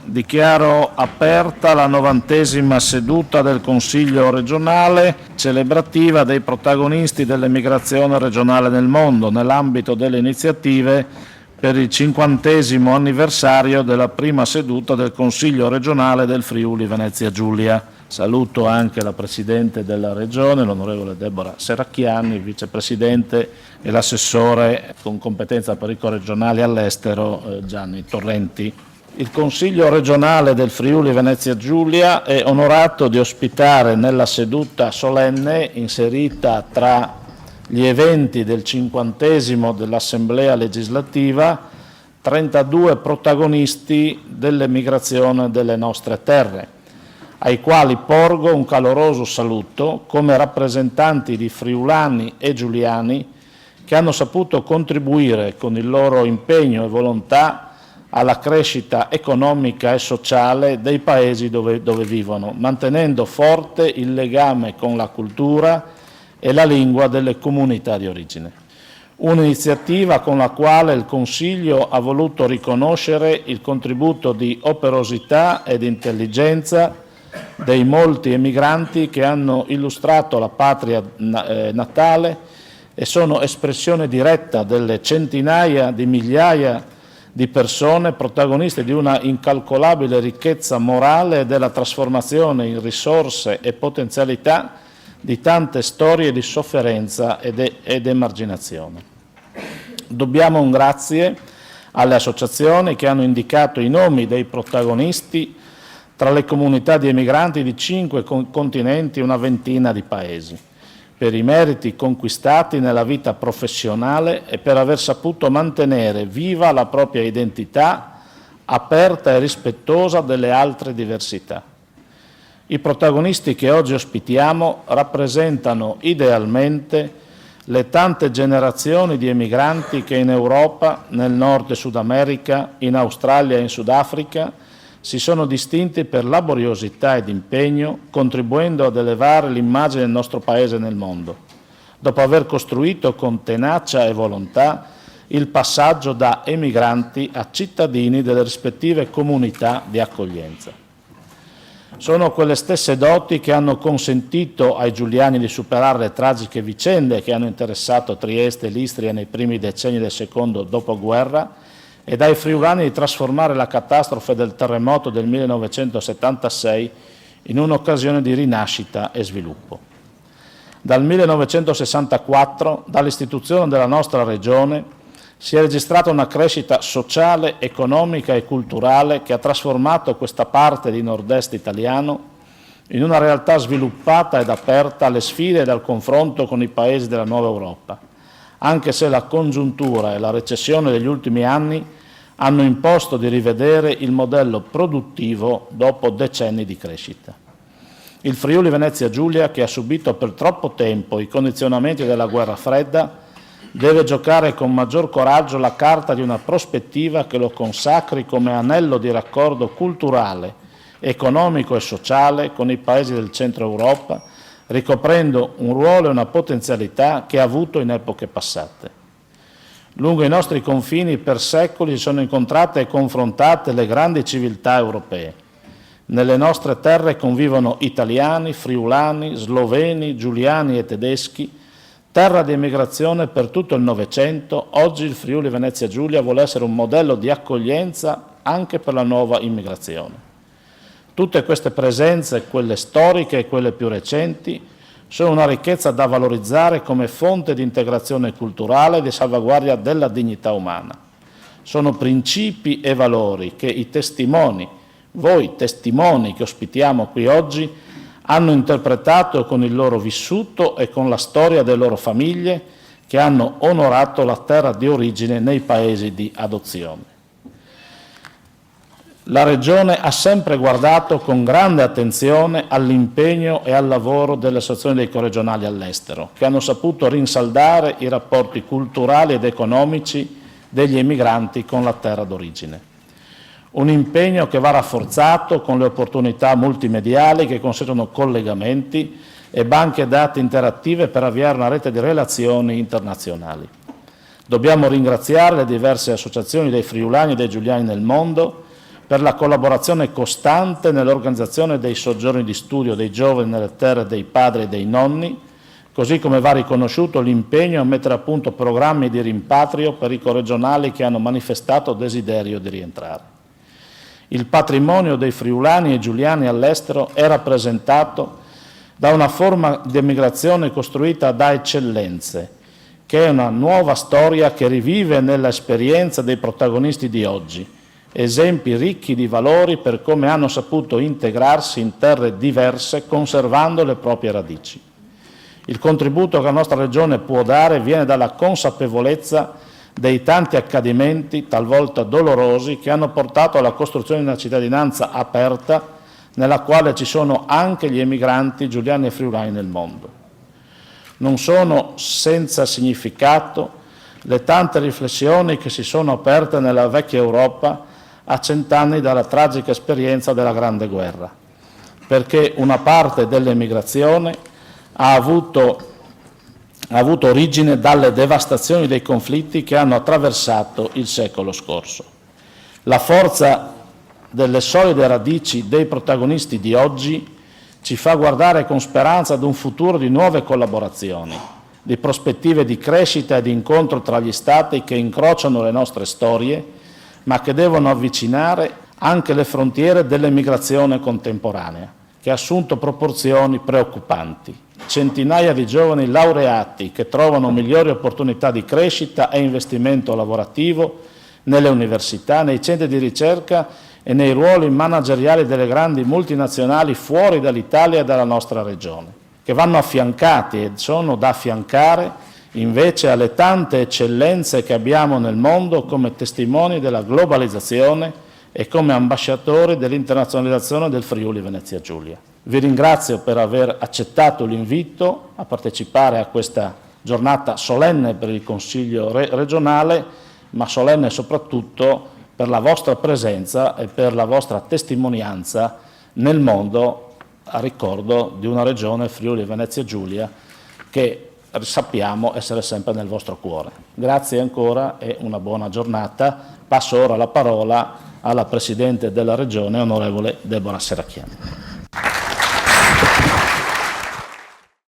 Dichiaro aperta la 90ª seduta del Consiglio regionale celebrativa dei protagonisti dell'emigrazione regionale nel mondo, nell'ambito delle iniziative per il 50° anniversario della prima seduta del Consiglio regionale del Friuli Venezia Giulia. Saluto anche la Presidente della Regione, l'onorevole Deborah Serracchiani, il Vicepresidente e l'assessore con competenza per i corregionali all'estero Gianni Torrenti. Il Consiglio regionale del Friuli Venezia Giulia è onorato di ospitare nella seduta solenne inserita tra gli eventi del 50° dell'Assemblea legislativa 32 protagonisti dell'emigrazione delle nostre terre, ai quali porgo un caloroso saluto come rappresentanti di friulani e giuliani che hanno saputo contribuire con il loro impegno e volontà alla crescita economica e sociale dei paesi dove vivono, mantenendo forte il legame con la cultura e la lingua delle comunità di origine. Un'iniziativa con la quale il Consiglio ha voluto riconoscere il contributo di operosità ed intelligenza dei molti emigranti che hanno illustrato la patria natale e sono espressione diretta delle centinaia di migliaia di persone protagoniste di una incalcolabile ricchezza morale e della trasformazione in risorse e potenzialità di tante storie di sofferenza ed emarginazione. Dobbiamo un grazie alle associazioni che hanno indicato i nomi dei protagonisti tra le comunità di emigranti di 5 continenti e una ventina di paesi, per i meriti conquistati nella vita professionale e per aver saputo mantenere viva la propria identità, aperta e rispettosa delle altre diversità. I protagonisti che oggi ospitiamo rappresentano idealmente le tante generazioni di emigranti che in Europa, nel Nord e Sud America, in Australia e in Sudafrica si sono distinti per laboriosità ed impegno, contribuendo ad elevare l'immagine del nostro Paese nel mondo, dopo aver costruito con tenacia e volontà il passaggio da emigranti a cittadini delle rispettive comunità di accoglienza. Sono quelle stesse doti che hanno consentito ai giuliani di superare le tragiche vicende che hanno interessato Trieste e l'Istria nei primi decenni del secondo dopoguerra e ai friulani di trasformare la catastrofe del terremoto del 1976 in un'occasione di rinascita e sviluppo. Dal 1964, dall'istituzione della nostra regione, si è registrata una crescita sociale, economica e culturale che ha trasformato questa parte di nord-est italiano in una realtà sviluppata ed aperta alle sfide ed al confronto con i paesi della nuova Europa, anche se la congiuntura e la recessione degli ultimi anni hanno imposto di rivedere il modello produttivo dopo decenni di crescita. Il Friuli Venezia Giulia, che ha subito per troppo tempo i condizionamenti della guerra fredda, deve giocare con maggior coraggio la carta di una prospettiva che lo consacri come anello di raccordo culturale, economico e sociale con i paesi del centro Europa, ricoprendo un ruolo e una potenzialità che ha avuto in epoche passate. Lungo i nostri confini per secoli si sono incontrate e confrontate le grandi civiltà europee. Nelle nostre terre convivono italiani, friulani, sloveni, giuliani e tedeschi, terra di emigrazione per tutto il Novecento. Oggi il Friuli Venezia Giulia vuole essere un modello di accoglienza anche per la nuova immigrazione. Tutte queste presenze, quelle storiche e quelle più recenti, sono una ricchezza da valorizzare come fonte di integrazione culturale e di salvaguardia della dignità umana. Sono principi e valori che i testimoni, voi testimoni che ospitiamo qui oggi, hanno interpretato con il loro vissuto e con la storia delle loro famiglie che hanno onorato la terra di origine nei paesi di adozione. La Regione ha sempre guardato con grande attenzione all'impegno e al lavoro delle associazioni dei corregionali all'estero, che hanno saputo rinsaldare i rapporti culturali ed economici degli emigranti con la terra d'origine. Un impegno che va rafforzato con le opportunità multimediali che consentono collegamenti e banche dati interattive per avviare una rete di relazioni internazionali. Dobbiamo ringraziare le diverse associazioni dei friulani e dei giuliani nel mondo per la collaborazione costante nell'organizzazione dei soggiorni di studio dei giovani nelle terre dei padri e dei nonni, così come va riconosciuto l'impegno a mettere a punto programmi di rimpatrio per i corregionali che hanno manifestato desiderio di rientrare. Il patrimonio dei friulani e giuliani all'estero è rappresentato da una forma di emigrazione costruita da eccellenze, che è una nuova storia che rivive nell'esperienza dei protagonisti di oggi, esempi ricchi di valori per come hanno saputo integrarsi in terre diverse conservando le proprie radici. Il contributo che la nostra Regione può dare viene dalla consapevolezza dei tanti accadimenti, talvolta dolorosi, che hanno portato alla costruzione di una cittadinanza aperta nella quale ci sono anche gli emigranti giuliani e friulani nel mondo. Non sono senza significato le tante riflessioni che si sono aperte nella vecchia Europa a 100 anni dalla tragica esperienza della Grande Guerra, perché una parte dell'emigrazione ha avuto origine dalle devastazioni dei conflitti che hanno attraversato il secolo scorso. La forza delle solide radici dei protagonisti di oggi ci fa guardare con speranza ad un futuro di nuove collaborazioni, di prospettive di crescita e di incontro tra gli Stati che incrociano le nostre storie, ma che devono avvicinare anche le frontiere dell'emigrazione contemporanea, che ha assunto proporzioni preoccupanti. Centinaia di giovani laureati che trovano migliori opportunità di crescita e investimento lavorativo nelle università, nei centri di ricerca e nei ruoli manageriali delle grandi multinazionali fuori dall'Italia e dalla nostra regione, che vanno affiancati e sono da affiancare invece alle tante eccellenze che abbiamo nel mondo come testimoni della globalizzazione e come ambasciatori dell'internazionalizzazione del Friuli Venezia Giulia. Vi ringrazio per aver accettato l'invito a partecipare a questa giornata solenne per il Consiglio regionale, ma solenne soprattutto per la vostra presenza e per la vostra testimonianza nel mondo a ricordo di una regione, Friuli Venezia Giulia, che sappiamo essere sempre nel vostro cuore. Grazie ancora e una buona giornata. Passo ora la parola alla Presidente della Regione, onorevole Deborah Serracchiani.